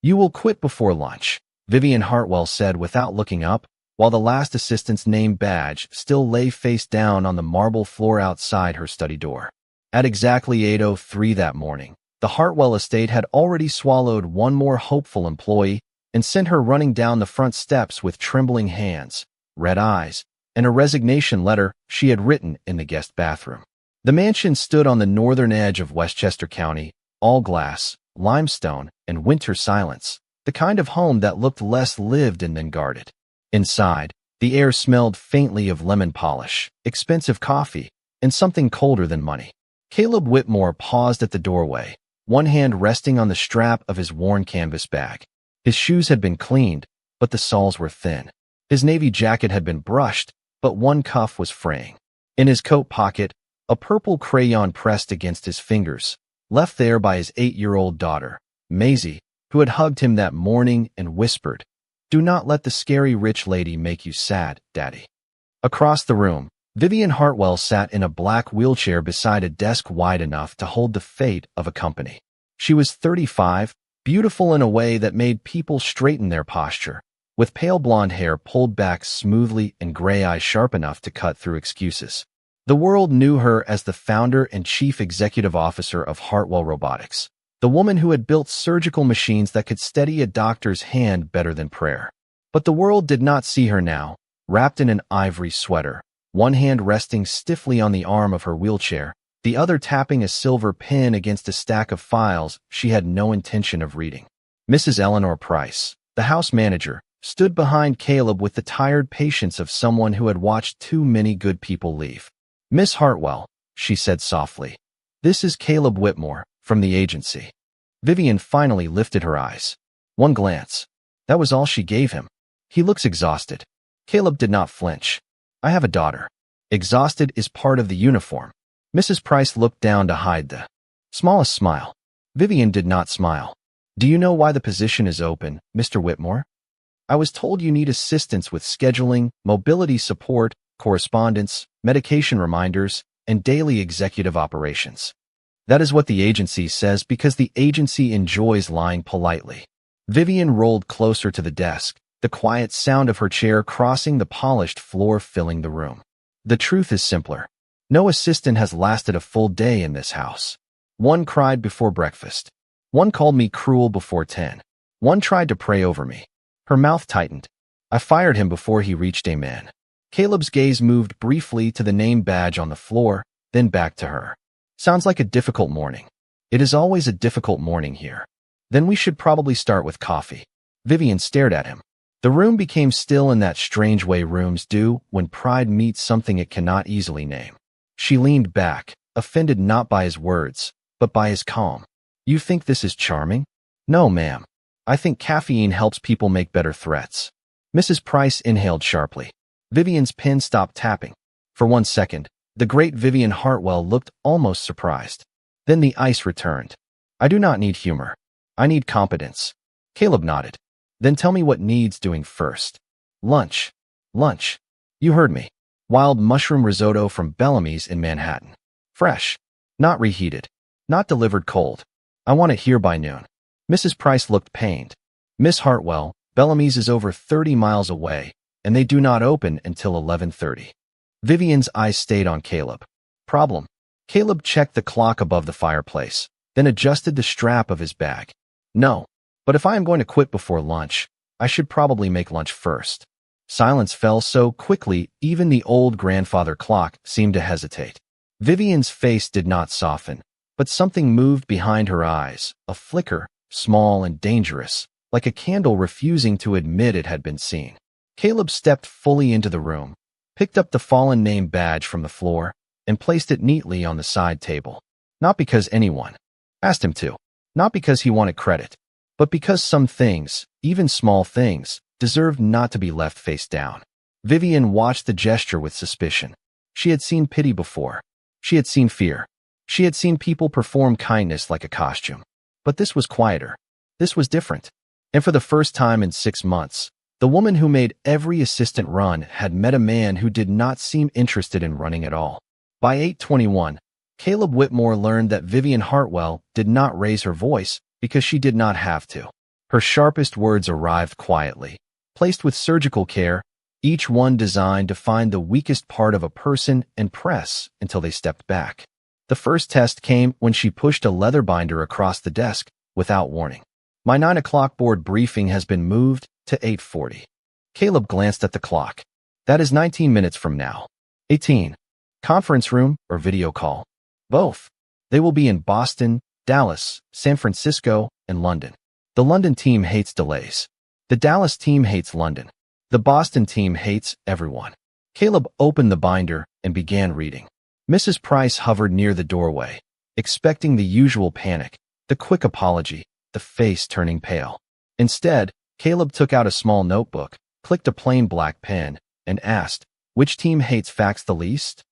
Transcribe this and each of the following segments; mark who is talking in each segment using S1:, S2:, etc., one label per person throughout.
S1: "You will quit before lunch," Vivian Hartwell said without looking up, while the last assistant's name badge still lay face down on the marble floor outside her study door. At exactly 8:03 that morning, the Hartwell estate had already swallowed one more hopeful employee and sent her running down the front steps with trembling hands, red eyes, and a resignation letter she had written in the guest bathroom. The mansion stood on the northern edge of Westchester County, all glass, limestone, and winter silence, the kind of home that looked less lived in than guarded. Inside, the air smelled faintly of lemon polish, expensive coffee, and something colder than money. Caleb Whitmore paused at the doorway, one hand resting on the strap of his worn canvas bag. His shoes had been cleaned, but the soles were thin. His navy jacket had been brushed, but one cuff was fraying. In his coat pocket, a purple crayon pressed against his fingers, left there by his 8-year-old daughter, Maisie, who had hugged him that morning and whispered, "Do not let the scary rich lady make you sad, Daddy." Across the room, Vivian Hartwell sat in a black wheelchair beside a desk wide enough to hold the fate of a company. She was 35, beautiful in a way that made people straighten their posture, with pale blonde hair pulled back smoothly and gray eyes sharp enough to cut through excuses. The world knew her as the founder and chief executive officer of Hartwell Robotics, the woman who had built surgical machines that could steady a doctor's hand better than prayer. But the world did not see her now, wrapped in an ivory sweater, one hand resting stiffly on the arm of her wheelchair, the other tapping a silver pen against a stack of files she had no intention of reading. Mrs. Eleanor Price, the house manager, stood behind Caleb with the tired patience of someone who had watched too many good people leave. "Miss Hartwell," she said softly, "this is Caleb Whitmore, from the agency." Vivian finally lifted her eyes. One glance. That was all she gave him. "He looks exhausted." Caleb did not flinch. "I have a daughter." Exhausted is part of the uniform. Mrs. Price looked down to hide the smallest smile. Vivian did not smile. "Do you know why the position is open, Mr. Whitmore?" "I was told you need assistance with scheduling, mobility support, correspondence, medication reminders, and daily executive operations." "That is what the agency says because the agency enjoys lying politely." Vivian rolled closer to the desk, the quiet sound of her chair crossing the polished floor filling the room. "The truth is simpler. No assistant has lasted a full day in this house. One cried before breakfast. One called me cruel before 10. One tried to pray over me." Her mouth tightened. "I fired him before he reached amen." Caleb's gaze moved briefly to the name badge on the floor, then back to her. "Sounds like a difficult morning." "It is always a difficult morning here." "Then we should probably start with coffee." Vivian stared at him. The room became still in that strange way rooms do when pride meets something it cannot easily name. She leaned back, offended not by his words, but by his calm. "You think this is charming?" "No, ma'am. I think caffeine helps people make better threats." Mrs. Price inhaled sharply. Vivian's pen stopped tapping. For one second, the great Vivian Hartwell looked almost surprised. Then the ice returned. "I do not need humor. I need competence." Caleb nodded. "Then tell me what needs doing first." "Lunch. Lunch. You heard me. Wild mushroom risotto from Bellamy's in Manhattan. Fresh. Not reheated. Not delivered cold. I want it here by noon." Mrs. Price looked pained. "Miss Hartwell, Bellamy's is over 30 miles away, and they do not open until 11:30. Vivian's eyes stayed on Caleb. "Problem?" Caleb checked the clock above the fireplace, then adjusted the strap of his bag. "No, but if I am going to quit before lunch, I should probably make lunch first." Silence fell so quickly even the old grandfather clock seemed to hesitate. Vivian's face did not soften, but something moved behind her eyes, a flicker, small and dangerous, like a candle refusing to admit it had been seen. Caleb stepped fully into the room, picked up the fallen name badge from the floor, and placed it neatly on the side table. Not because anyone asked him to, not because he wanted credit, but because some things, even small things, deserved not to be left face down. Vivian watched the gesture with suspicion. She had seen pity before. She had seen fear. She had seen people perform kindness like a costume. But this was quieter. This was different. And for the first time in 6 months, the woman who made every assistant run had met a man who did not seem interested in running at all. By 8:21, Caleb Whitmore learned that Vivian Hartwell did not raise her voice because she did not have to. Her sharpest words arrived quietly, placed with surgical care, each one designed to find the weakest part of a person and press until they stepped back. The first test came when she pushed a leather binder across the desk without warning. My 9 o'clock board briefing has been moved to 8:40. Caleb glanced at the clock. That is 19 minutes from now. 18. Conference room or video call? Both. They will be in Boston, Dallas, San Francisco, and London. The London team hates delays. The Dallas team hates London. The Boston team hates everyone. Caleb opened the binder and began reading. Mrs. Price hovered near the doorway, expecting the usual panic, the quick apology, the face turning pale. Instead, Caleb took out a small notebook, clicked a plain black pen, and asked, "Which team hates facts the least?"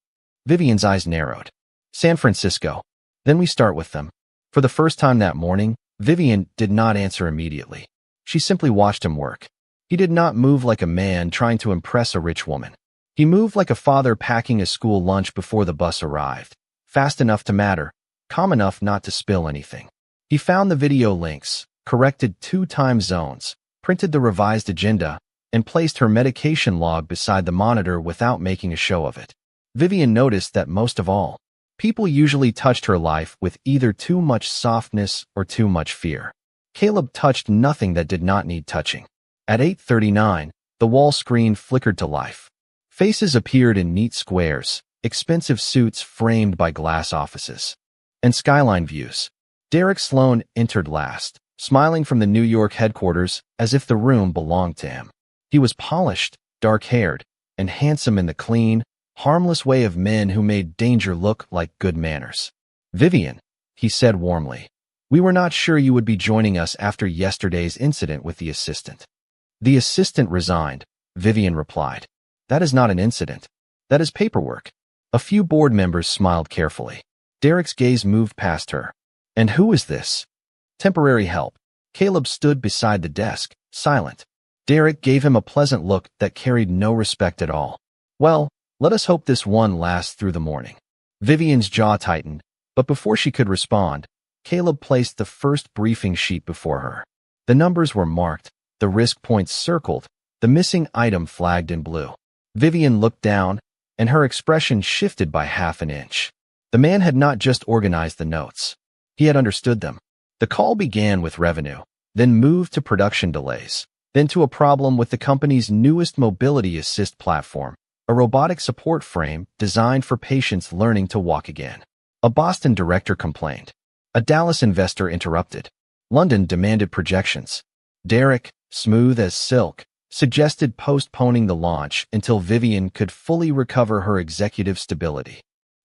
S1: Vivian's eyes narrowed. "San Francisco." "Then we start with them." For the first time that morning, Vivian did not answer immediately. She simply watched him work. He did not move like a man trying to impress a rich woman. He moved like a father packing a school lunch before the bus arrived, fast enough to matter, calm enough not to spill anything. He found the video links, corrected 2 time zones, printed the revised agenda, and placed her medication log beside the monitor without making a show of it. Vivian noticed that most of all, people usually touched her life with either too much softness or too much fear. Caleb touched nothing that did not need touching. At 8:39, the wall screen flickered to life. Faces appeared in neat squares, expensive suits framed by glass offices, and skyline views. Derek Sloan entered last, smiling from the New York headquarters as if the room belonged to him. He was polished, dark-haired, and handsome in the clean, harmless way of men who made danger look like good manners. "Vivian," he said warmly, "we were not sure you would be joining us after yesterday's incident with the assistant." "The assistant resigned," Vivian replied. "That is not an incident. That is paperwork." A few board members smiled carefully. Derek's gaze moved past her. "And who is this?" "Temporary help." Caleb stood beside the desk, silent. Derek gave him a pleasant look that carried no respect at all. "Well, let us hope this one lasts through the morning." Vivian's jaw tightened, but before she could respond, Caleb placed the first briefing sheet before her. The numbers were marked, the risk points circled, the missing item flagged in blue. Vivian looked down, and her expression shifted by half an inch. The man had not just organized the notes. He had understood them. The call began with revenue, then moved to production delays, then to a problem with the company's newest mobility assist platform, a robotic support frame designed for patients learning to walk again. A Boston director complained. A Dallas investor interrupted. London demanded projections. Derek, smooth as silk, suggested postponing the launch until Vivian could fully recover her executive stability.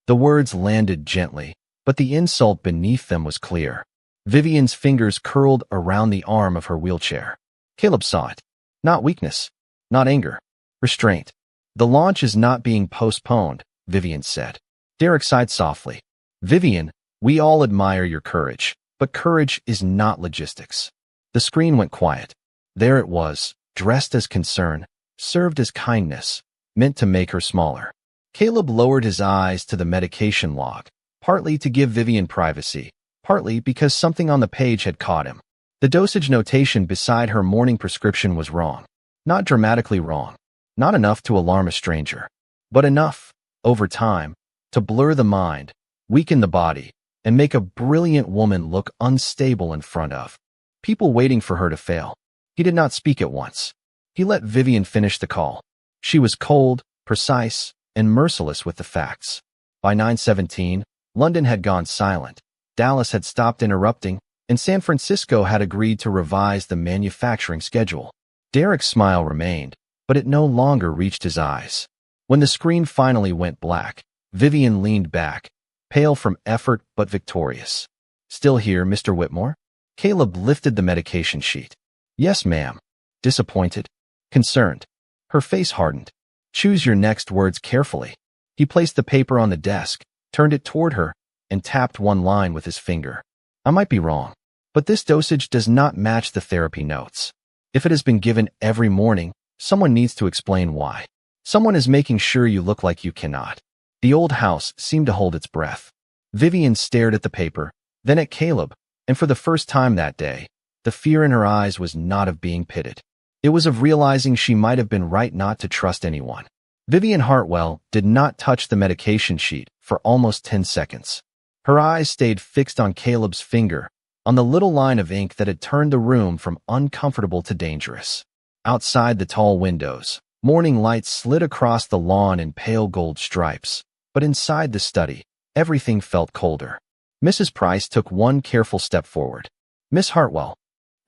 S1: The words landed gently, but the insult beneath them was clear. Vivian's fingers curled around the arm of her wheelchair. Caleb saw it. Not weakness, not anger, restraint. "The launch is not being postponed," Vivian said. Derek sighed softly. "Vivian, we all admire your courage, but courage is not logistics." The screen went quiet. There it was, dressed as concern, served as kindness, meant to make her smaller. Caleb lowered his eyes to the medication log, partly to give Vivian privacy, partly because something on the page had caught him. The dosage notation beside her morning prescription was wrong. Not dramatically wrong. Not enough to alarm a stranger. But enough, over time, to blur the mind, weaken the body, and make a brilliant woman look unstable in front of people waiting for her to fail. He did not speak at once. He let Vivian finish the call. She was cold, precise, and merciless with the facts. By 9:17, London had gone silent, Dallas had stopped interrupting, and San Francisco had agreed to revise the manufacturing schedule. Derek's smile remained, but it no longer reached his eyes. When the screen finally went black, Vivian leaned back, pale from effort but victorious. "Still here, Mr. Whitmore?" Caleb lifted the medication sheet. "Yes, ma'am." Disappointed? Concerned? Her face hardened. "Choose your next words carefully." He placed the paper on the desk, turned it toward her, and tapped one line with his finger. "I might be wrong, but this dosage does not match the therapy notes. If it has been given every morning, someone needs to explain why. Someone is making sure you look like you cannot." The old house seemed to hold its breath. Vivian stared at the paper, then at Caleb, and for the first time that day, The fear in her eyes was not of being pitted. It was of realizing she might have been right not to trust anyone. Vivian Hartwell did not touch the medication sheet for almost 10 seconds. Her eyes stayed fixed on Caleb's finger, on the little line of ink that had turned the room from uncomfortable to dangerous. Outside the tall windows, morning light slid across the lawn in pale gold stripes, but inside the study, everything felt colder. Mrs. Price took one careful step forward. "Miss Hartwell."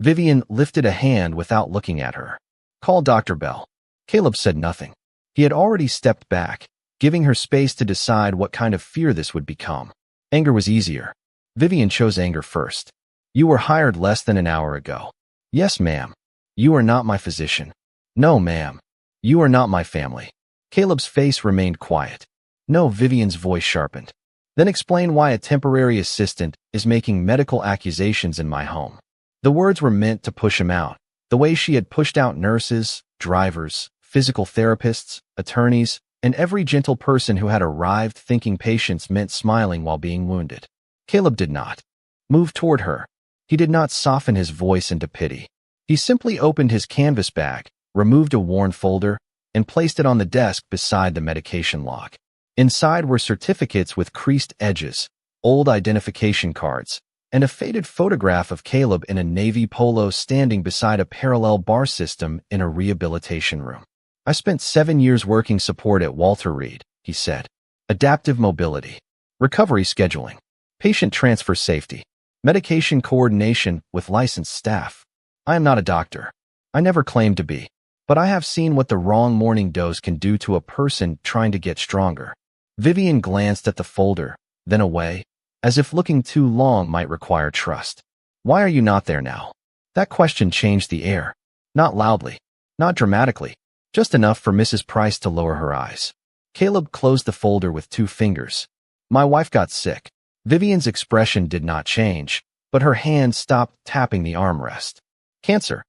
S1: Vivian lifted a hand without looking at her. "Call Dr. Bell." Caleb said nothing. He had already stepped back, giving her space to decide what kind of fear this would become. Anger was easier. Vivian chose anger first. "You were hired less than an hour ago." "Yes, ma'am." "You are not my physician." "No, ma'am." "You are not my family." Caleb's face remained quiet. "No." Vivian's voice sharpened. "Then explain why a temporary assistant is making medical accusations in my home." The words were meant to push him out, the way she had pushed out nurses, drivers, physical therapists, attorneys, and every gentle person who had arrived thinking patience meant smiling while being wounded. Caleb did not move toward her. He did not soften his voice into pity. He simply opened his canvas bag, removed a worn folder, and placed it on the desk beside the medication log. Inside were certificates with creased edges, old identification cards, and a faded photograph of Caleb in a navy polo standing beside a parallel bar system in a rehabilitation room. "I spent 7 years working support at Walter Reed," he said. "Adaptive mobility, recovery scheduling, patient transfer safety, medication coordination with licensed staff. I am not a doctor. I never claimed to be. But I have seen what the wrong morning dose can do to a person trying to get stronger." Vivian glanced at the folder, then away, as if looking too long might require trust. "Why are you not there now?" That question changed the air. Not loudly, not dramatically, just enough for Mrs. Price to lower her eyes. Caleb closed the folder with 2 fingers. "My wife got sick." Vivian's expression did not change, but her hand stopped tapping the armrest. "Cancer.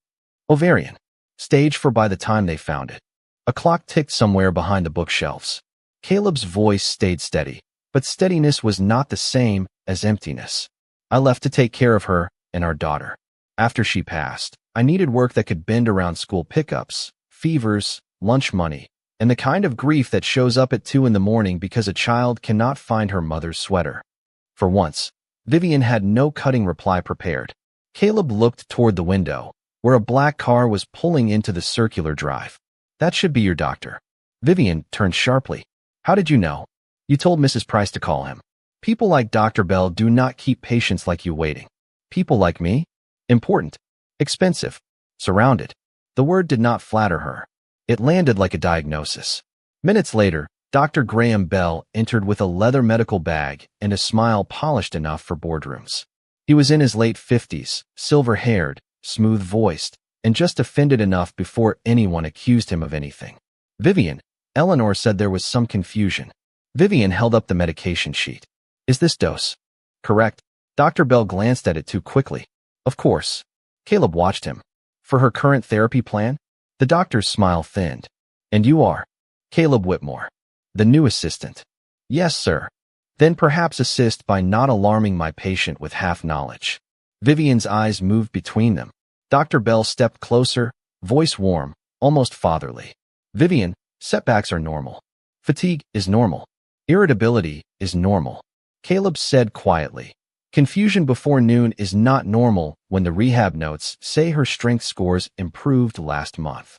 S1: Ovarian. Stage 4 by the time they found it." A clock ticked somewhere behind the bookshelves. Caleb's voice stayed steady, but steadiness was not the same as emptiness. "I left to take care of her and our daughter. After she passed, I needed work that could bend around school pickups, fevers, lunch money, and the kind of grief that shows up at 2 in the morning because a child cannot find her mother's sweater." For once, Vivian had no cutting reply prepared. Caleb looked toward the window, where a black car was pulling into the circular drive. "That should be your doctor." Vivian turned sharply. "How did you know?" "You told Mrs. Price to call him. People like Dr. Bell do not keep patients like you waiting." "People like me?" "Important. Expensive. Surrounded." The word did not flatter her. It landed like a diagnosis. Minutes later, Dr. Graham Bell entered with a leather medical bag and a smile polished enough for boardrooms. He was in his late 50s, silver-haired, smooth-voiced, and just offended enough before anyone accused him of anything. "Vivian," Eleanor said there was some confusion. Vivian held up the medication sheet. "Is this dose?" "Correct." Dr. Bell glanced at it too quickly. "Of course." Caleb watched him. "For her current therapy plan?" The doctor's smile thinned. "And you are?" "Caleb Whitmore, the new assistant." "Yes, sir." "Then perhaps assist by not alarming my patient with half knowledge." Vivian's eyes moved between them. Dr. Bell stepped closer, voice warm, almost fatherly. "Vivian, setbacks are normal. Fatigue is normal. Irritability is normal." Caleb said quietly. "Confusion before noon is not normal when the rehab notes say her strength scores improved last month."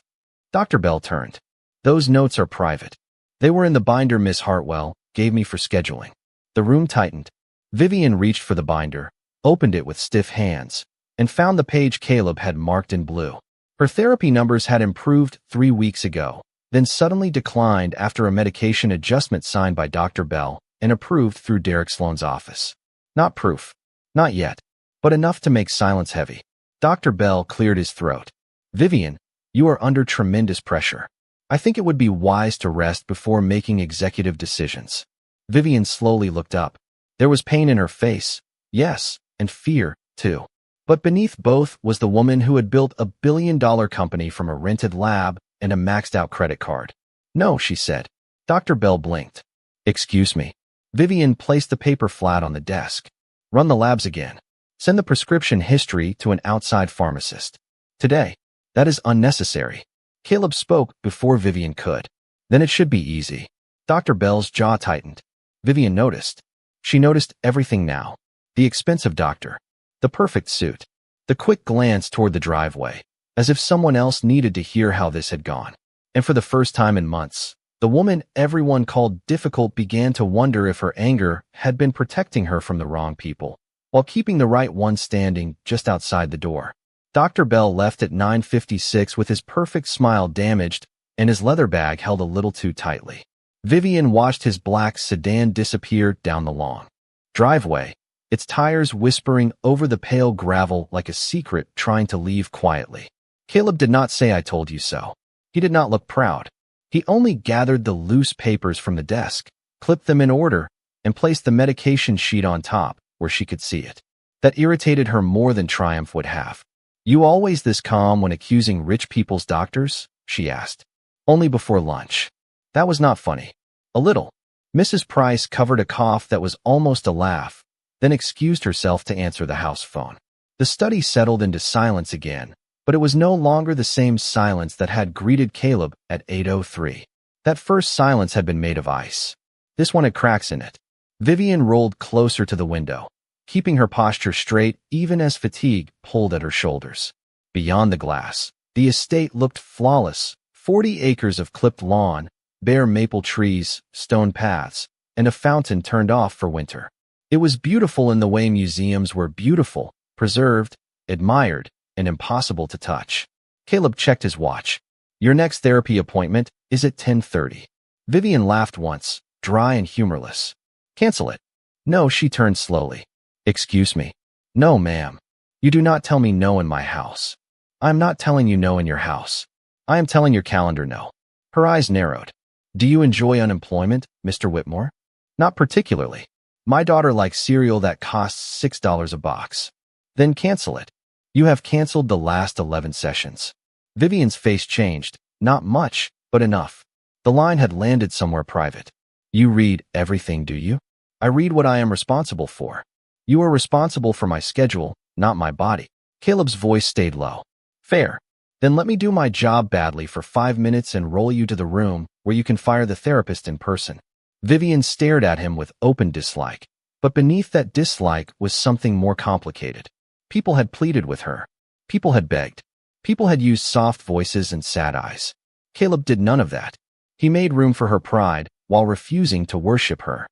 S1: Dr. Bell turned. "Those notes are private. They were in the binder Miss Hartwell gave me for scheduling." The room tightened. Vivian reached for the binder, opened it with stiff hands, and found the page Caleb had marked in blue. Her therapy numbers had improved 3 weeks ago, then suddenly declined after a medication adjustment signed by Dr. Bell and approved through Derek Sloan's office. Not proof. Not yet. But enough to make silence heavy. Dr. Bell cleared his throat. "Vivian, you are under tremendous pressure. I think it would be wise to rest before making executive decisions." Vivian slowly looked up. There was pain in her face, yes, and fear, too. But beneath both was the woman who had built a billion-dollar company from a rented lab and a maxed-out credit card. "No," she said. Dr. Bell blinked. "Excuse me." Vivian placed the paper flat on the desk. "Run the labs again. Send the prescription history to an outside pharmacist. Today. That is unnecessary. Caleb spoke before Vivian could. Then it should be easy. Dr. Bell's jaw tightened. Vivian noticed. She noticed everything now. The expensive doctor. The perfect suit. The quick glance toward the driveway, as if someone else needed to hear how this had gone. And for the first time in months, the woman everyone called difficult began to wonder if her anger had been protecting her from the wrong people, while keeping the right one standing just outside the door. Dr. Bell left at 9:56 with his perfect smile damaged and his leather bag held a little too tightly. Vivian watched his black sedan disappear down the long driveway, its tires whispering over the pale gravel like a secret trying to leave quietly. Caleb did not say "I told you so." He did not look proud. He only gathered the loose papers from the desk, clipped them in order, and placed the medication sheet on top where she could see it. That irritated her more than triumph would have. "You always this calm when accusing rich people's doctors?" she asked. "Only before lunch." That was not funny. A little. Mrs. Price covered a cough that was almost a laugh, then excused herself to answer the house phone. The study settled into silence again, but it was no longer the same silence that had greeted Caleb at 8:03. That first silence had been made of ice. This one had cracks in it. Vivian rolled closer to the window, keeping her posture straight even as fatigue pulled at her shoulders. Beyond the glass, the estate looked flawless. 40 acres of clipped lawn, bare maple trees, stone paths, and a fountain turned off for winter. It was beautiful in the way museums were beautiful, preserved, admired, and impossible to touch. Caleb checked his watch. "Your next therapy appointment is at 10:30. Vivian laughed once, dry and humorless. "Cancel it." "No," she turned slowly. "Excuse me." "No, ma'am. You do not tell me no in my house." "I am not telling you no in your house. I am telling your calendar no." Her eyes narrowed. "Do you enjoy unemployment, Mr. Whitmore?" "Not particularly. My daughter likes cereal that costs $6 a box." "Then cancel it." "You have canceled the last 11 sessions." Vivian's face changed. Not much, but enough. The line had landed somewhere private. "You read everything, do you?" "I read what I am responsible for." "You are responsible for my schedule, not my body." Caleb's voice stayed low. "Fair. Then let me do my job badly for 5 minutes and roll you to the room where you can fire the therapist in person." Vivian stared at him with open dislike, but beneath that dislike was something more complicated. People had pleaded with her. People had begged. People had used soft voices and sad eyes. Caleb did none of that. He made room for her pride while refusing to worship her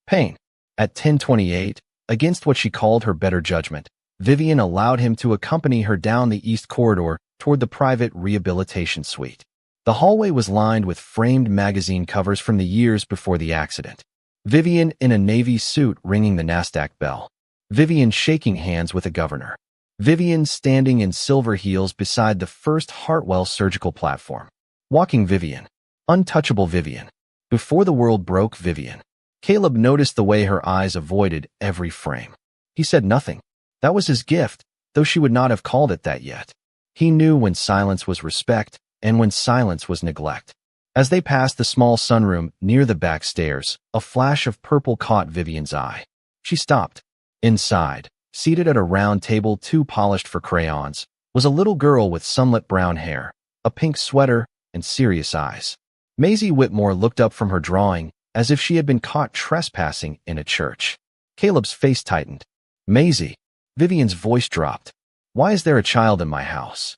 S1: pain. At 10:28, against what she called her better judgment, Vivian allowed him to accompany her down the east corridor toward the private rehabilitation suite. The hallway was lined with framed magazine covers from the years before the accident. Vivian in a navy suit ringing the NASDAQ bell. Vivian shaking hands with a governor. Vivian standing in silver heels beside the first Hartwell surgical platform. Walking Vivian. Untouchable Vivian. Before the world broke Vivian. Caleb noticed the way her eyes avoided every frame. He said nothing. That was his gift, though she would not have called it that yet. He knew when silence was respect and when silence was neglect. As they passed the small sunroom near the back stairs, a flash of purple caught Vivian's eye. She stopped. Inside, seated at a round table too polished for crayons, was a little girl with sunlit brown hair, a pink sweater, and serious eyes. Maisie Whitmore looked up from her drawing as if she had been caught trespassing in a church. Caleb's face tightened. "Maisie." Vivian's voice dropped. "Why is there a child in my house?"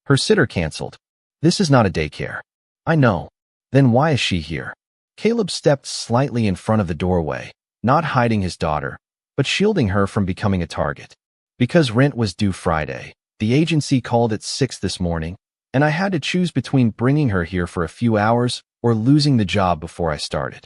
S1: "Her sitter canceled." "This is not a daycare." "I know." "Then why is she here?" Caleb stepped slightly in front of the doorway, not hiding his daughter, but shielding her from becoming a target. "Because rent was due Friday. The agency called at 6 this morning, and I had to choose between bringing her here for a few hours or losing the job before I started."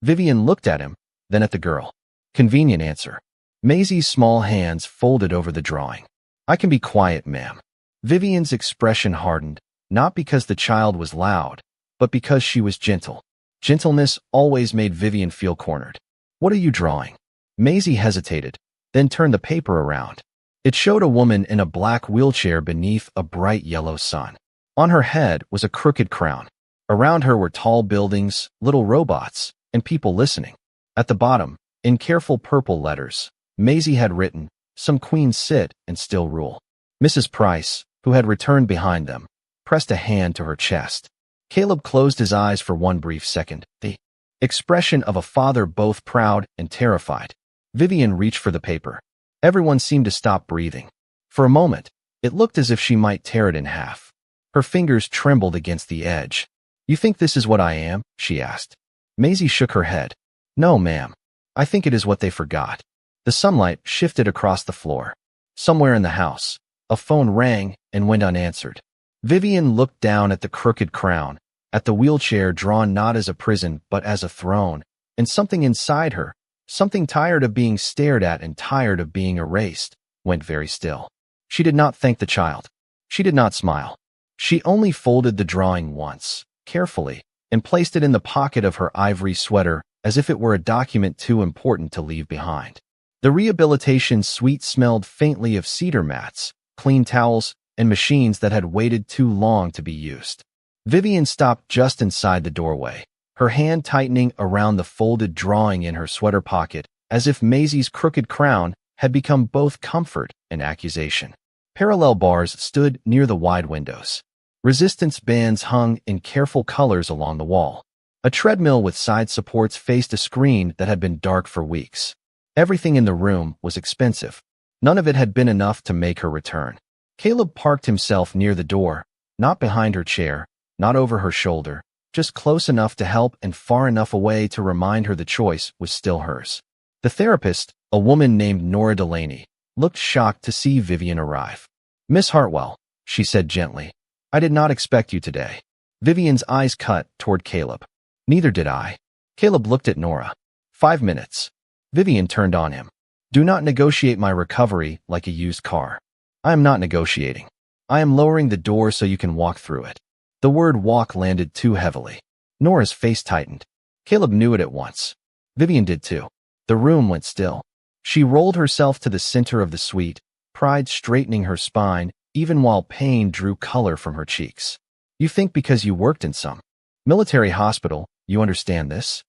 S1: Vivian looked at him, then at the girl. Convenient answer. Maisie's small hands folded over the drawing. "I can be quiet, ma'am." Vivian's expression hardened, not because the child was loud, but because she was gentle. Gentleness always made Vivian feel cornered. "What are you drawing?" Maisie hesitated, then turned the paper around. It showed a woman in a black wheelchair beneath a bright yellow sun. On her head was a crooked crown. Around her were tall buildings, little robots, and people listening. At the bottom, in careful purple letters, Maisie had written, Some queens sit and still rule. Mrs. Price, who had returned behind them, pressed a hand to her chest. Caleb closed his eyes for one brief second, the expression of a father both proud and terrified. Vivian reached for the paper. Everyone seemed to stop breathing. For a moment, it looked as if she might tear it in half. Her fingers trembled against the edge. "You think this is what I am?" she asked. Maisie shook her head. "No, ma'am. I think it is what they forgot." The sunlight shifted across the floor. Somewhere in the house, a phone rang and went unanswered. Vivian looked down at the crooked crown, at the wheelchair drawn not as a prison but as a throne, and something inside her, something tired of being stared at and tired of being erased, went very still. She did not thank the child. She did not smile. She only folded the drawing once, carefully, and placed it in the pocket of her ivory sweater as if it were a document too important to leave behind. The rehabilitation suite smelled faintly of cedar mats, clean towels, and machines that had waited too long to be used. Vivian stopped just inside the doorway, her hand tightening around the folded drawing in her sweater pocket, as if Maisie's crooked crown had become both comfort and accusation. Parallel bars stood near the wide windows. Resistance bands hung in careful colors along the wall. A treadmill with side supports faced a screen that had been dark for weeks. Everything in the room was expensive. None of it had been enough to make her return. Caleb parked himself near the door, not behind her chair, not over her shoulder, just close enough to help and far enough away to remind her the choice was still hers. The therapist, a woman named Nora Delaney, looked shocked to see Vivian arrive. "Miss Hartwell," she said gently, "I did not expect you today." Vivian's eyes cut toward Caleb. "Neither did I." Caleb looked at Nora. 5 minutes. Vivian turned on him. "Do not negotiate my recovery like a used car." "I am not negotiating. I am lowering the door so you can walk through it." The word walk landed too heavily. Nora's face tightened. Caleb knew it at once. Vivian did too. The room went still. She rolled herself to the center of the suite, pride straightening her spine, even while pain drew color from her cheeks. "You think because you worked in some military hospital, you understand this?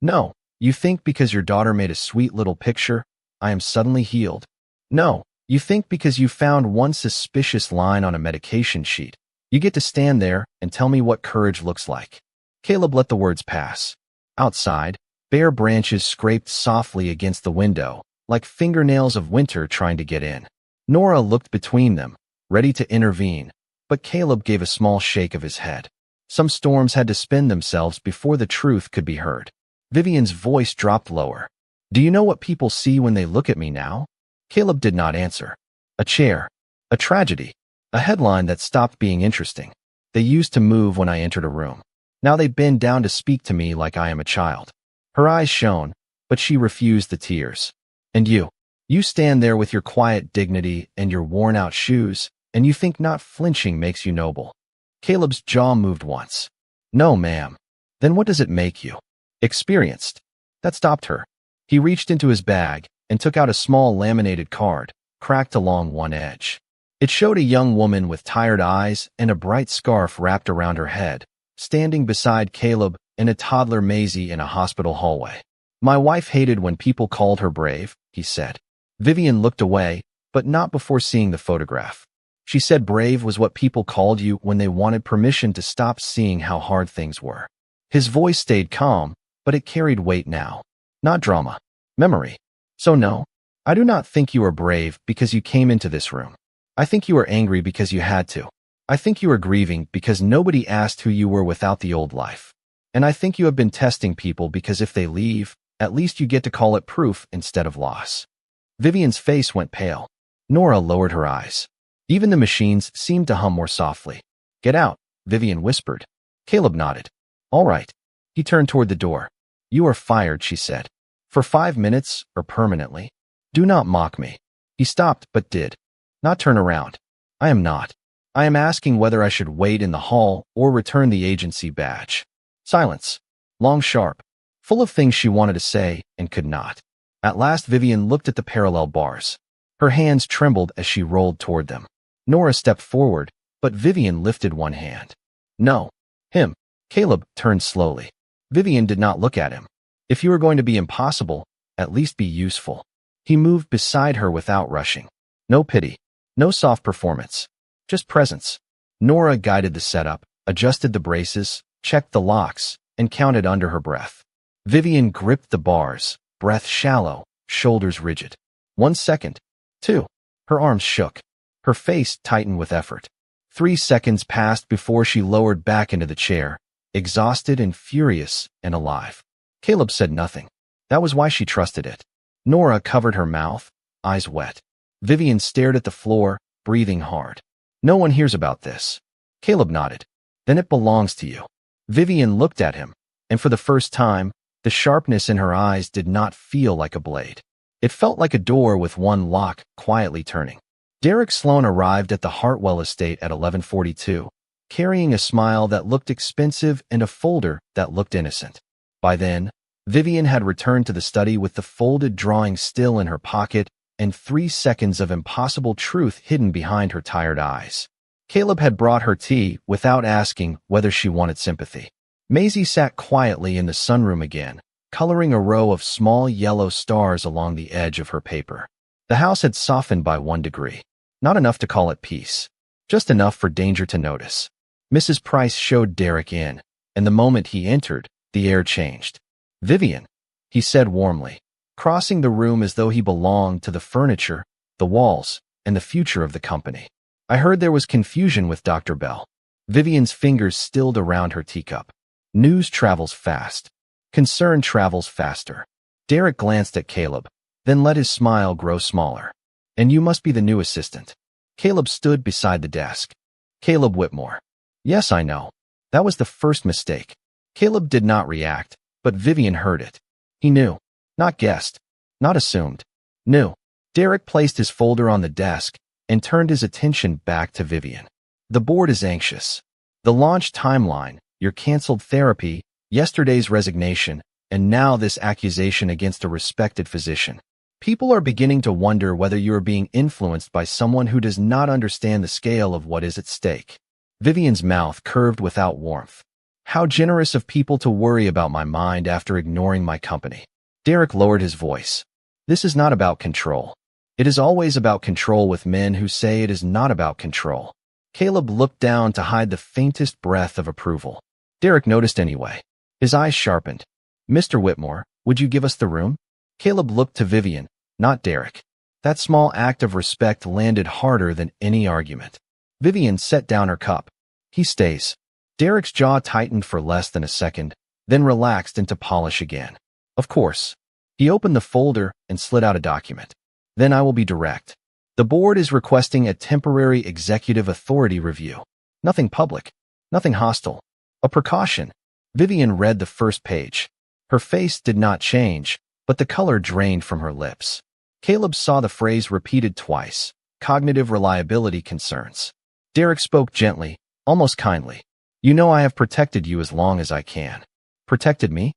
S1: No. You think because your daughter made a sweet little picture, I am suddenly healed? No. You think because you found one suspicious line on a medication sheet, you get to stand there and tell me what courage looks like." Caleb let the words pass. Outside, bare branches scraped softly against the window, like fingernails of winter trying to get in. Nora looked between them, ready to intervene, but Caleb gave a small shake of his head. Some storms had to spin themselves before the truth could be heard. Vivian's voice dropped lower. "Do you know what people see when they look at me now?" Caleb did not answer. "A chair. A tragedy. A headline that stopped being interesting. They used to move when I entered a room. Now they bend down to speak to me like I am a child." Her eyes shone, but she refused the tears. "And you? You stand there with your quiet dignity and your worn-out shoes, and you think not flinching makes you noble." Caleb's jaw moved once. "No, ma'am." "Then what does it make you?" "Experienced." That stopped her. He reached into his bag and took out a small laminated card, cracked along one edge. It showed a young woman with tired eyes and a bright scarf wrapped around her head, standing beside Caleb and a toddler Maisie in a hospital hallway. "My wife hated when people called her brave," he said. Vivian looked away, but not before seeing the photograph. She said brave was what people called you when they wanted permission to stop seeing how hard things were. His voice stayed calm, but it carried weight now. Not drama. Memory. "So no, I do not think you are brave because you came into this room. I think you are angry because you had to. I think you are grieving because nobody asked who you were without the old life. And I think you have been testing people because if they leave, at least you get to call it proof instead of loss." Vivian's face went pale. Nora lowered her eyes. Even the machines seemed to hum more softly. "Get out," Vivian whispered. Caleb nodded. "All right." He turned toward the door. "You are fired," she said. "For 5 minutes or permanently. Do not mock me." He stopped but did not turn around. "I am not. I am asking whether I should wait in the hall or return the agency badge." Silence. Long, sharp. Full of things she wanted to say and could not. At last Vivian looked at the parallel bars. Her hands trembled as she rolled toward them. Nora stepped forward, but Vivian lifted one hand. "No. Him." Caleb turned slowly. Vivian did not look at him. "If you are going to be impossible, at least be useful." He moved beside her without rushing. No pity. No soft performance. Just presence. Nora guided the setup, adjusted the braces, checked the locks, and counted under her breath. Vivian gripped the bars, breath shallow, shoulders rigid. 1 second. 2. Her arms shook. Her face tightened with effort. 3 seconds passed before she lowered back into the chair, exhausted and furious and alive. Caleb said nothing. That was why she trusted it. Nora covered her mouth, eyes wet. Vivian stared at the floor, breathing hard. No one hears about this. Caleb nodded. Then it belongs to you. Vivian looked at him, and for the first time, the sharpness in her eyes did not feel like a blade. It felt like a door with one lock quietly turning. Derek Sloan arrived at the Hartwell estate at 11:42, carrying a smile that looked expensive and a folder that looked innocent. By then, Vivian had returned to the study with the folded drawing still in her pocket and 3 seconds of impossible truth hidden behind her tired eyes. Caleb had brought her tea without asking whether she wanted sympathy. Maisie sat quietly in the sunroom again, coloring a row of small yellow stars along the edge of her paper. The house had softened by 1 degree. Not enough to call it peace. Just enough for danger to notice. Mrs. Price showed Derek in, and the moment he entered, the air changed. Vivian, he said warmly, crossing the room as though he belonged to the furniture, the walls, and the future of the company. I heard there was confusion with Dr. Bell. Vivian's fingers stilled around her teacup. News travels fast. Concern travels faster. Derek glanced at Caleb, then let his smile grow smaller. And you must be the new assistant. Caleb stood beside the desk. Caleb Whitmore. Yes, I know. That was the first mistake. Caleb did not react, but Vivian heard it. He knew. Not guessed. Not assumed. Knew. Derek placed his folder on the desk and turned his attention back to Vivian. The board is anxious. The launch timeline, your canceled therapy, yesterday's resignation, and now this accusation against a respected physician. People are beginning to wonder whether you are being influenced by someone who does not understand the scale of what is at stake. Vivian's mouth curved without warmth. How generous of people to worry about my mind after ignoring my company. Derek lowered his voice. This is not about control. It is always about control with men who say it is not about control. Caleb looked down to hide the faintest breath of approval. Derek noticed anyway. His eyes sharpened. Mr. Whitmore, would you give us the room? Caleb looked to Vivian, not Derek. That small act of respect landed harder than any argument. Vivian set down her cup. He stays. Derek's jaw tightened for less than a second, then relaxed into polish again. Of course. He opened the folder and slid out a document. Then I will be direct. The board is requesting a temporary executive authority review. Nothing public. Nothing hostile. A precaution. Vivian read the first page. Her face did not change, but the color drained from her lips. Caleb saw the phrase repeated twice. Cognitive reliability concerns. Derek spoke gently, almost kindly. You know I have protected you as long as I can. Protected me?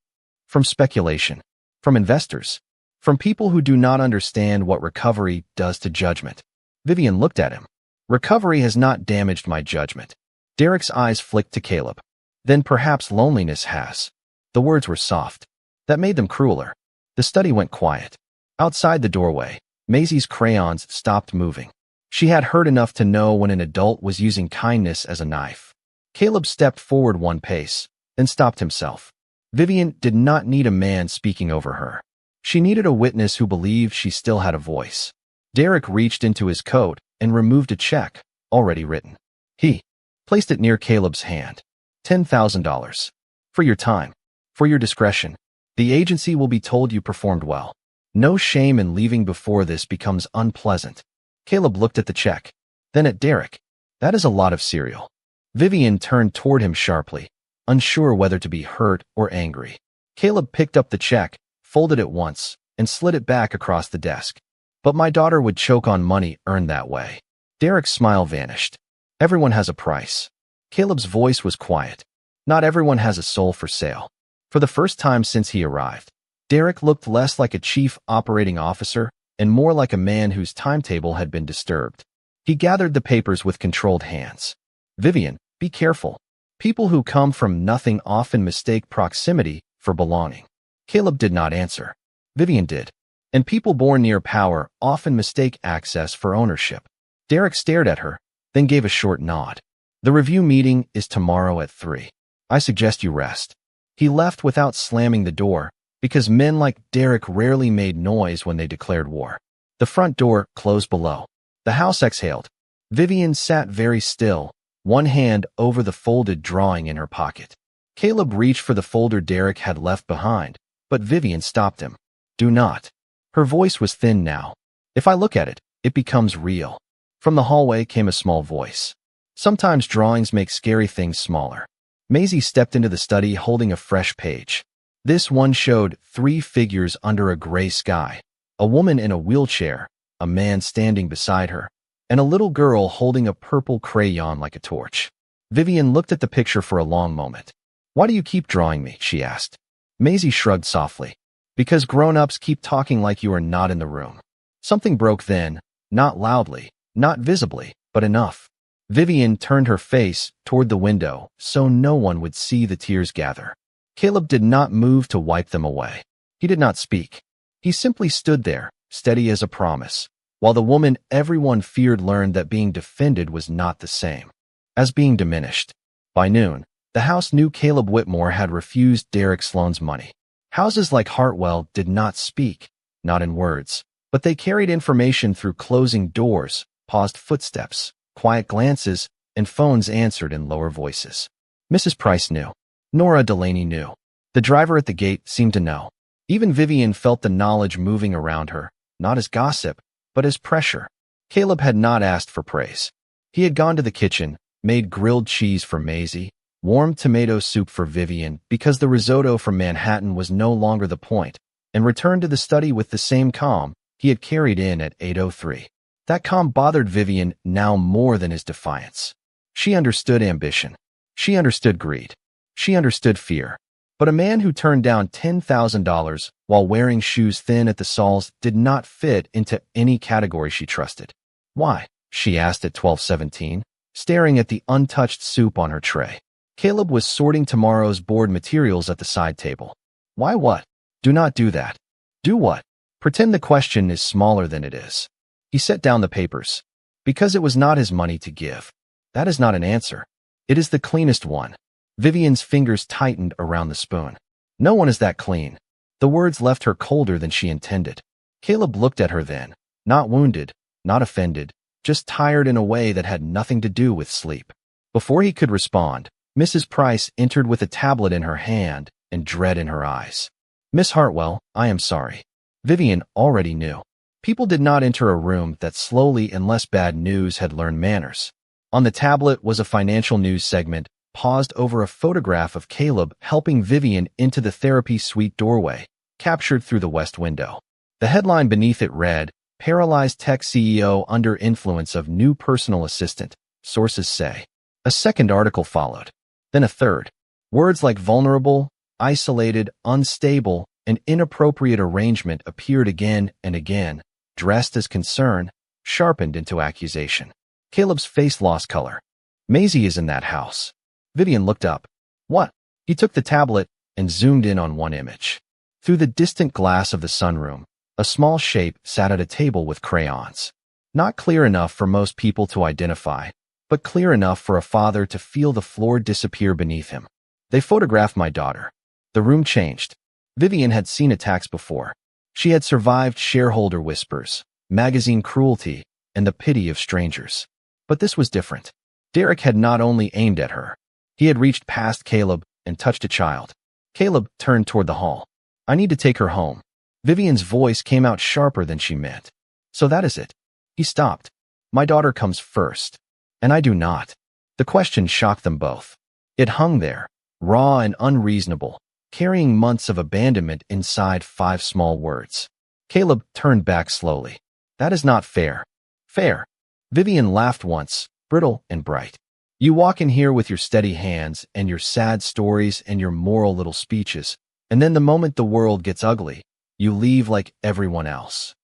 S1: From speculation. From investors. From people who do not understand what recovery does to judgment. Vivian looked at him. Recovery has not damaged my judgment. Derek's eyes flicked to Caleb. Then perhaps loneliness has. The words were soft. That made them crueler. The study went quiet. Outside the doorway, Maisie's crayons stopped moving. She had heard enough to know when an adult was using kindness as a knife. Caleb stepped forward 1 pace, then stopped himself. Vivian did not need a man speaking over her. She needed a witness who believed she still had a voice. Derek reached into his coat and removed a check, already written. He placed it near Caleb's hand. $10,000. For your time. For your discretion. The agency will be told you performed well. No shame in leaving before this becomes unpleasant. Caleb looked at the check. Then at Derek. That is a lot of cereal. Vivian turned toward him sharply, unsure whether to be hurt or angry. Caleb picked up the check, folded it once, and slid it back across the desk. But my daughter would choke on money earned that way. Derek's smile vanished. Everyone has a price. Caleb's voice was quiet. Not everyone has a soul for sale. For the first time since he arrived, Derek looked less like a chief operating officer and more like a man whose timetable had been disturbed. He gathered the papers with controlled hands. Vivian, be careful. People who come from nothing often mistake proximity for belonging. Caleb did not answer. Vivian did. And people born near power often mistake access for ownership. Derek stared at her, then gave a short nod. The review meeting is tomorrow at 3. I suggest you rest. He left without slamming the door, because men like Derek rarely made noise when they declared war. The front door closed below. The house exhaled. Vivian sat very still, one hand over the folded drawing in her pocket. Caleb reached for the folder Derek had left behind, but Vivian stopped him. Do not. Her voice was thin now. If I look at it, it becomes real. From the hallway came a small voice. Sometimes drawings make scary things smaller. Maisie stepped into the study holding a fresh page. This one showed 3 figures under a gray sky. A woman in a wheelchair, a man standing beside her, and a little girl holding a purple crayon like a torch. Vivian looked at the picture for a long moment. Why do you keep drawing me? She asked. Maisie shrugged softly. Because grown-ups keep talking like you are not in the room. Something broke then, not loudly, not visibly, but enough. Vivian turned her face toward the window so no one would see the tears gather. Caleb did not move to wipe them away. He did not speak. He simply stood there, steady as a promise, while the woman everyone feared learned that being defended was not the same as being diminished. By noon, the house knew Caleb Whitmore had refused Derek Sloan's money. Houses like Hartwell did not speak, not in words, but they carried information through closing doors, paused footsteps, quiet glances, and phones answered in lower voices. Mrs. Price knew. Nora Delaney knew. The driver at the gate seemed to know. Even Vivian felt the knowledge moving around her, not as gossip, but as pressure. Caleb had not asked for praise. He had gone to the kitchen, made grilled cheese for Maisie, warmed tomato soup for Vivian because the risotto from Manhattan was no longer the point, and returned to the study with the same calm he had carried in at 8:03. That calm bothered Vivian now more than his defiance. She understood ambition. She understood greed. She understood fear. But a man who turned down $10,000 while wearing shoes thin at the soles did not fit into any category she trusted. Why? She asked at 12:17, staring at the untouched soup on her tray. Caleb was sorting tomorrow's board materials at the side table. Why what? Do not do that. Do what? Pretend the question is smaller than it is. He set down the papers. Because it was not his money to give. That is not an answer. It is the cleanest one. Vivian's fingers tightened around the spoon. No one is that clean. The words left her colder than she intended. Caleb looked at her then, not wounded, not offended, just tired in a way that had nothing to do with sleep. Before he could respond, Mrs. Price entered with a tablet in her hand and dread in her eyes. Miss Hartwell, I am sorry. Vivian already knew. People did not enter a room that slowly, unless bad news had learned manners. On the tablet was a financial news segment, paused over a photograph of Caleb helping Vivian into the therapy suite doorway, captured through the west window. The headline beneath it read, Paralyzed Tech CEO under influence of new personal assistant, sources say. A second article followed. Then a third. Words like vulnerable, isolated, unstable, and inappropriate arrangement appeared again and again, dressed as concern, sharpened into accusation. Caleb's face lost color. Maisie is in that house. Vivian looked up. What? He took the tablet and zoomed in on one image. Through the distant glass of the sunroom, a small shape sat at a table with crayons. Not clear enough for most people to identify, but clear enough for a father to feel the floor disappear beneath him. They photographed my daughter. The room changed. Vivian had seen attacks before. She had survived shareholder whispers, magazine cruelty, and the pity of strangers. But this was different. Derek had not only aimed at her. He had reached past Caleb and touched a child. Caleb turned toward the hall. I need to take her home. Vivian's voice came out sharper than she meant. So that is it. He stopped. My daughter comes first. And I do not. The question shocked them both. It hung there, raw and unreasonable, carrying months of abandonment inside 5 small words. Caleb turned back slowly. That is not fair. Fair. Vivian laughed once, brittle and bright. You walk in here with your steady hands and your sad stories and your moral little speeches, and then the moment the world gets ugly, you leave like everyone else.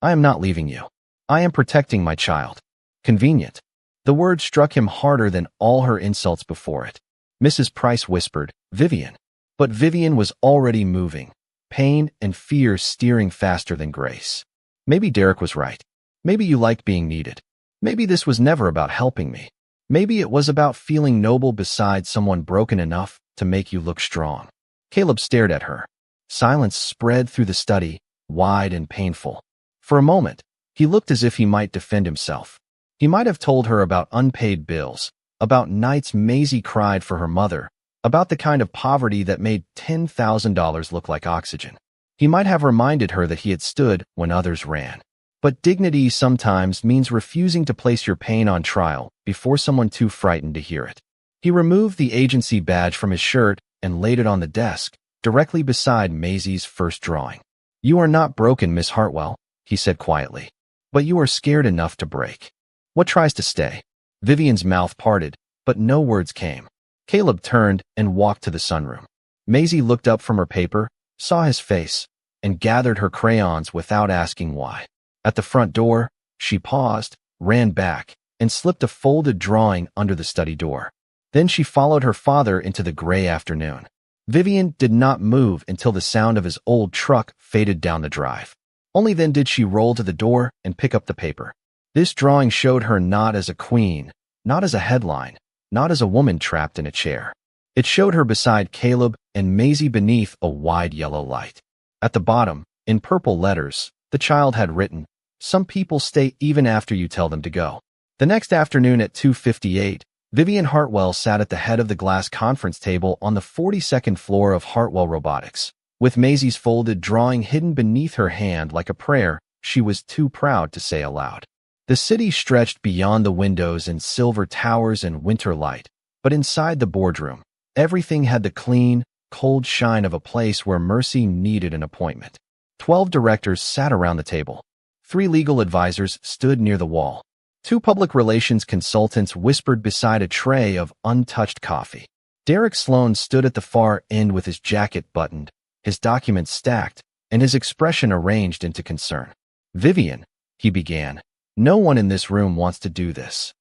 S1: I am not leaving you. I am protecting my child. Convenient. The word struck him harder than all her insults before it. Mrs. Price whispered, Vivian. But Vivian was already moving. pain and fear steering faster than grace. Maybe Derek was right. Maybe you liked being needed. Maybe this was never about helping me. Maybe it was about feeling noble beside someone broken enough to make you look strong. Caleb stared at her. Silence spread through the study, wide and painful. For a moment, he looked as if he might defend himself. He might have told her about unpaid bills, about nights Maisie cried for her mother, about the kind of poverty that made $10,000 look like oxygen. He might have reminded her that he had stood when others ran. But dignity sometimes means refusing to place your pain on trial before someone too frightened to hear it. He removed the agency badge from his shirt and laid it on the desk, directly beside Maisie's first drawing. "You are not broken, Miss Hartwell," he said quietly. "But you are scared enough to break. What tries to stay?" Vivian's mouth parted, but no words came. Caleb turned and walked to the sunroom. Maisie looked up from her paper, saw his face, and gathered her crayons without asking why. At the front door, she paused, ran back, and slipped a folded drawing under the study door. Then she followed her father into the gray afternoon. Vivian did not move until the sound of his old truck faded down the drive. Only then did she roll to the door and pick up the paper. This drawing showed her not as a queen, not as a headline, not as a woman trapped in a chair. It showed her beside Caleb and Maisie beneath a wide yellow light. At the bottom, in purple letters, the child had written, "Some people stay even after you tell them to go." The next afternoon at 2:58, Vivian Hartwell sat at the head of the glass conference table on the 42nd floor of Hartwell Robotics. With Maisie's folded drawing hidden beneath her hand like a prayer she was too proud to say aloud. The city stretched beyond the windows in silver towers and winter light, but inside the boardroom, everything had the clean, cold shine of a place where mercy needed an appointment. 12 directors sat around the table. 3 legal advisors stood near the wall. 2 public relations consultants whispered beside a tray of untouched coffee. Derek Sloan stood at the far end with his jacket buttoned, his documents stacked, and his expression arranged into concern. "Vivian," he began, "no one in this room wants to do this."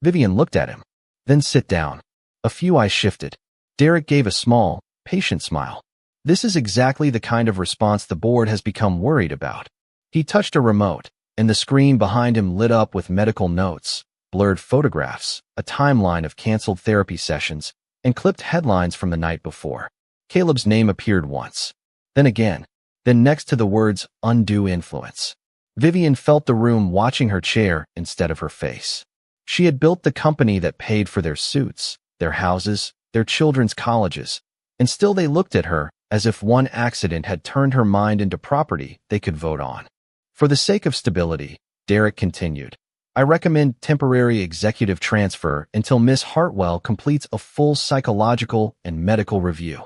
S1: Vivian looked at him. "Then sit down." A few eyes shifted. Derek gave a small, patient smile. This is exactly the kind of response the board has become worried about. He touched a remote, and the screen behind him lit up with medical notes, blurred photographs, a timeline of canceled therapy sessions, and clipped headlines from the night before. Caleb's name appeared once, then again, then next to the words "undue influence." Vivian felt the room watching her chair instead of her face. She had built the company that paid for their suits, their houses, their children's colleges, and still they looked at her as if one accident had turned her mind into property they could vote on. "For the sake of stability," Derek continued, "I recommend temporary executive transfer until Miss Hartwell completes a full psychological and medical review."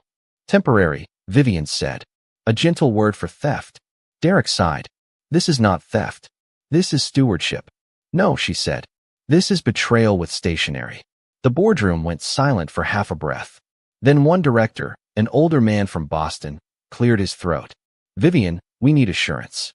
S1: "Temporary," Vivian said. A gentle word for theft. Derek sighed. "This is not theft. This is stewardship." "No," she said. "This is betrayal with stationery." The boardroom went silent for half a breath. Then one director, an older man from Boston, cleared his throat. "Vivian, we need assurance."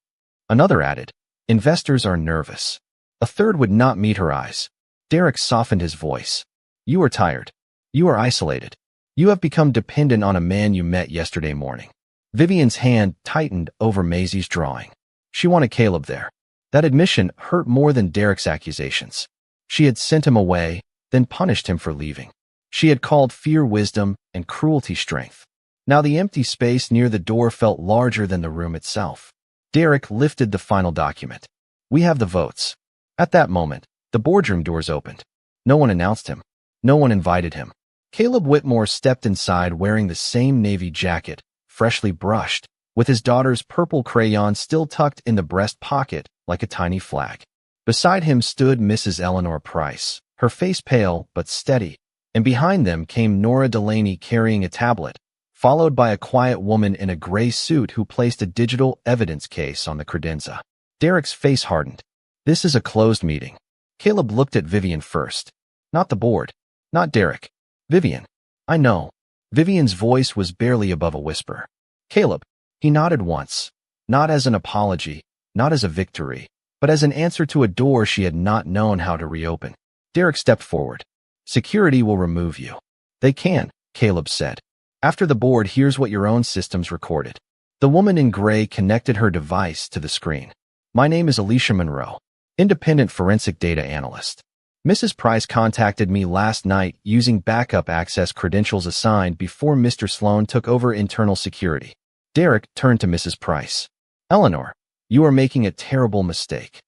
S1: Another added, "Investors are nervous." A third would not meet her eyes. Derek softened his voice. "You are tired. You are isolated. You have become dependent on a man you met yesterday morning." Vivian's hand tightened over Maisie's drawing. She wanted Caleb there. That admission hurt more than Derek's accusations. She had sent him away, then punished him for leaving. She had called fear wisdom and cruelty strength. Now the empty space near the door felt larger than the room itself. Derek lifted the final document. "We have the votes." At that moment, the boardroom doors opened. No one announced him. No one invited him. Caleb Whitmore stepped inside wearing the same navy jacket, freshly brushed, with his daughter's purple crayon still tucked in the breast pocket like a tiny flag. Beside him stood Mrs. Eleanor Price, her face pale but steady, and behind them came Nora Delaney carrying a tablet, followed by a quiet woman in a gray suit who placed a digital evidence case on the credenza. Derek's face hardened. "This is a closed meeting." Caleb looked at Vivian first. Not the board. Not Derek. "Vivian." "I know." Vivian's voice was barely above a whisper. "Caleb." He nodded once, not as an apology, not as a victory, but as an answer to a door she had not known how to reopen. Derek stepped forward. "Security will remove you." "They can," Caleb said. "After the board hears what your own systems recorded." The woman in gray connected her device to the screen. My name is Alicia Monroe, independent forensic data analyst. Mrs. Price contacted me last night using backup access credentials assigned before Mr. Sloan took over internal security. Derek turned to Mrs. Price. Eleanor, you are making a terrible mistake.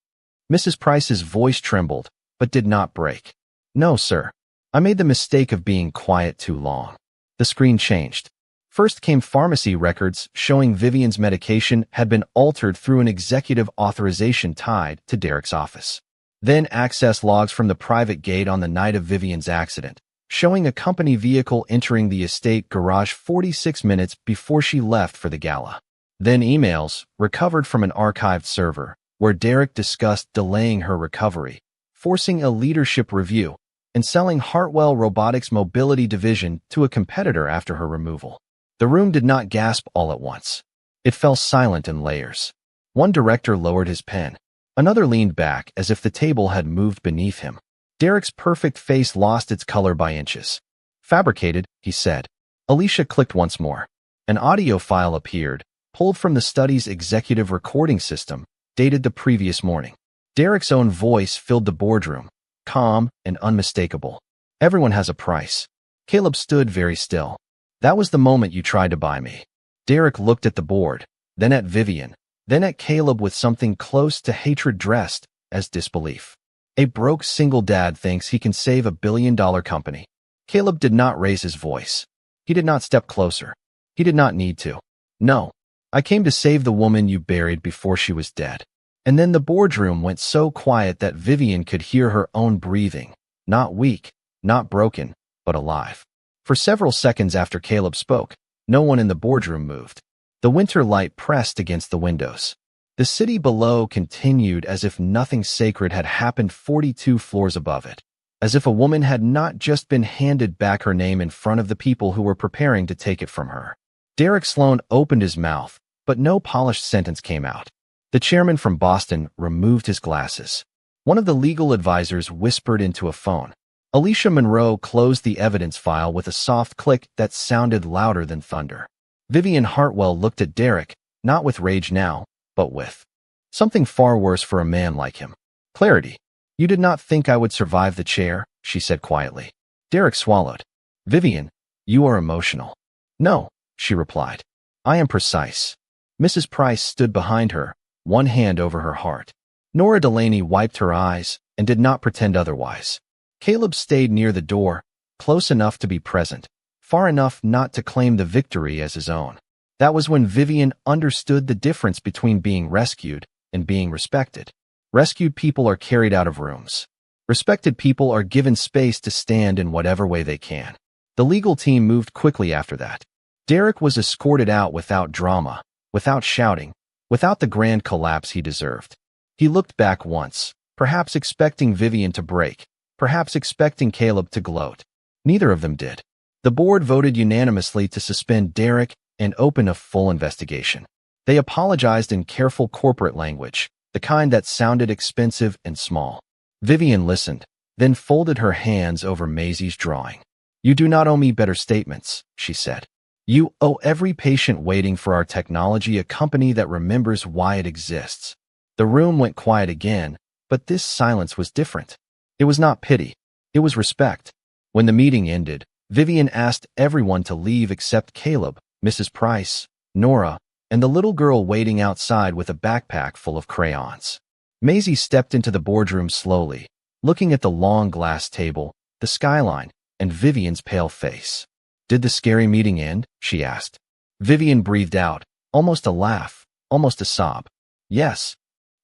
S1: Mrs. Price's voice trembled, but did not break. No, sir. I made the mistake of being quiet too long. The screen changed. First came pharmacy records showing Vivian's medication had been altered through an executive authorization tied to Derek's office. Then access logs from the private gate on the night of Vivian's accident, showing a company vehicle entering the estate garage 46 minutes before she left for the gala. Then emails, recovered from an archived server, where Derek discussed delaying her recovery, forcing a leadership review, and selling Hartwell Robotics' mobility division to a competitor after her removal. The room did not gasp all at once. It fell silent in layers. One director lowered his pen. Another leaned back as if the table had moved beneath him. Derek's perfect face lost its color by inches. Fabricated, he said. Alicia clicked once more. An audio file appeared, pulled from the study's executive recording system, dated the previous morning. Derek's own voice filled the boardroom, calm and unmistakable. Everyone has a price. Caleb stood very still. That was the moment you tried to buy me. Derek looked at the board, then at Vivian, then at Caleb with something close to hatred dressed as disbelief. A broke single dad thinks he can save $1 billion company. Caleb did not raise his voice. He did not step closer. He did not need to. No, I came to save the woman you buried before she was dead. And then the boardroom went so quiet that Vivian could hear her own breathing, not weak, not broken, but alive. For several seconds after Caleb spoke, no one in the boardroom moved. The winter light pressed against the windows. The city below continued as if nothing sacred had happened 42 floors above it, as if a woman had not just been handed back her name in front of the people who were preparing to take it from her. Derek Sloan opened his mouth, but no polished sentence came out. The chairman from Boston removed his glasses. One of the legal advisors whispered into a phone. Alicia Monroe closed the evidence file with a soft click that sounded louder than thunder. Vivian Hartwell looked at Derek, not with rage now, but with something far worse for a man like him. Clarity. You did not think I would survive the chair, she said quietly. Derek swallowed. Vivian, you are emotional. No, she replied. I am precise. Mrs. Price stood behind her, one hand over her heart. Nora Delaney wiped her eyes and did not pretend otherwise. Caleb stayed near the door, close enough to be present, far enough not to claim the victory as his own. That was when Vivian understood the difference between being rescued and being respected. Rescued people are carried out of rooms. Respected people are given space to stand in whatever way they can. The legal team moved quickly after that. Derek was escorted out without drama, without shouting, without the grand collapse he deserved. He looked back once, perhaps expecting Vivian to break, perhaps expecting Caleb to gloat. Neither of them did. The board voted unanimously to suspend Derek and open a full investigation. They apologized in careful corporate language, the kind that sounded expensive and small. Vivian listened, then folded her hands over Maisie's drawing. You do not owe me better statements, she said. You owe every patient waiting for our technology a company that remembers why it exists. The room went quiet again, but this silence was different. It was not pity. It was respect. When the meeting ended, Vivian asked everyone to leave except Caleb, Mrs. Price, Nora, and the little girl waiting outside with a backpack full of crayons. Maisie stepped into the boardroom slowly, looking at the long glass table, the skyline, and Vivian's pale face. Did the scary meeting end? She asked. Vivian breathed out, almost a laugh, almost a sob. Yes.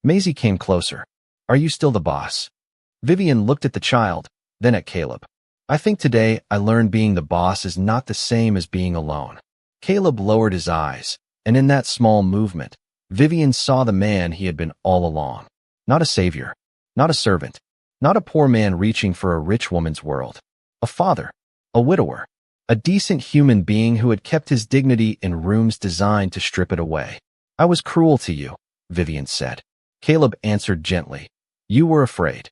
S1: Maisie came closer. Are you still the boss? Vivian looked at the child, then at Caleb. I think today I learned being the boss is not the same as being alone. Caleb lowered his eyes, and in that small movement, Vivian saw the man he had been all along. Not a savior, not a servant, not a poor man reaching for a rich woman's world. A father, a widower, a decent human being who had kept his dignity in rooms designed to strip it away. I was cruel to you, Vivian said. Caleb answered gently. You were afraid.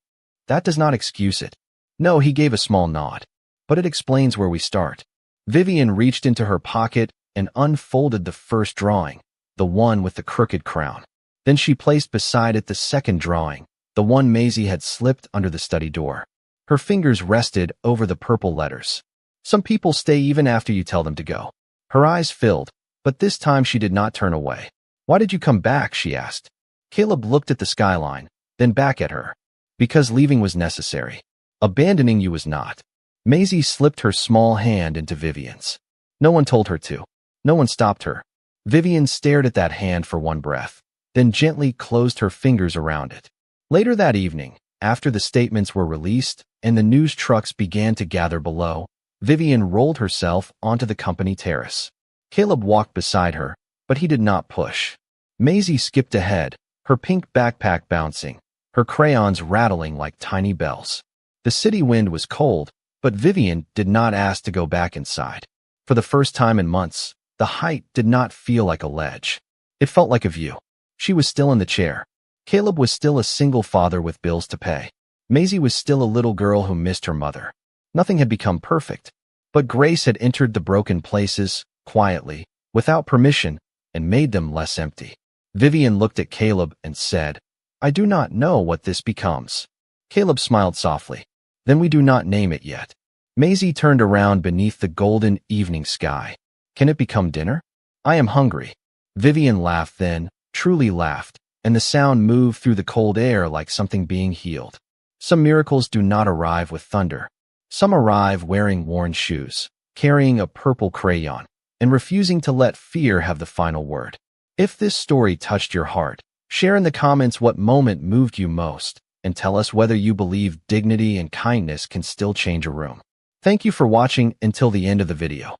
S1: That does not excuse it. No, he gave a small nod. But it explains where we start. Vivian reached into her pocket and unfolded the first drawing, the one with the crooked crown. Then she placed beside it the second drawing, the one Maisie had slipped under the study door. Her fingers rested over the purple letters. Some people stay even after you tell them to go. Her eyes filled, but this time she did not turn away. Why did you come back? She asked. Caleb looked at the skyline, then back at her. Because leaving was necessary. Abandoning you was not. Maisie slipped her small hand into Vivian's. No one told her to. No one stopped her. Vivian stared at that hand for one breath, then gently closed her fingers around it. Later that evening, after the statements were released and the news trucks began to gather below, Vivian rolled herself onto the company terrace. Caleb walked beside her, but he did not push. Maisie skipped ahead, her pink backpack bouncing, her crayons rattling like tiny bells. The city wind was cold, but Vivian did not ask to go back inside. For the first time in months, the height did not feel like a ledge. It felt like a view. She was still in the chair. Caleb was still a single father with bills to pay. Maisie was still a little girl who missed her mother. Nothing had become perfect, but grace had entered the broken places, quietly, without permission, and made them less empty. Vivian looked at Caleb and said, I do not know what this becomes. Caleb smiled softly. Then we do not name it yet. Maisie turned around beneath the golden evening sky. Can it become dinner? I am hungry. Vivian laughed then, truly laughed, and the sound moved through the cold air like something being healed. Some miracles do not arrive with thunder. Some arrive wearing worn shoes, carrying a purple crayon, and refusing to let fear have the final word. If this story touched your heart, share in the comments what moment moved you most, and tell us whether you believe dignity and kindness can still change a room. Thank you for watching until the end of the video.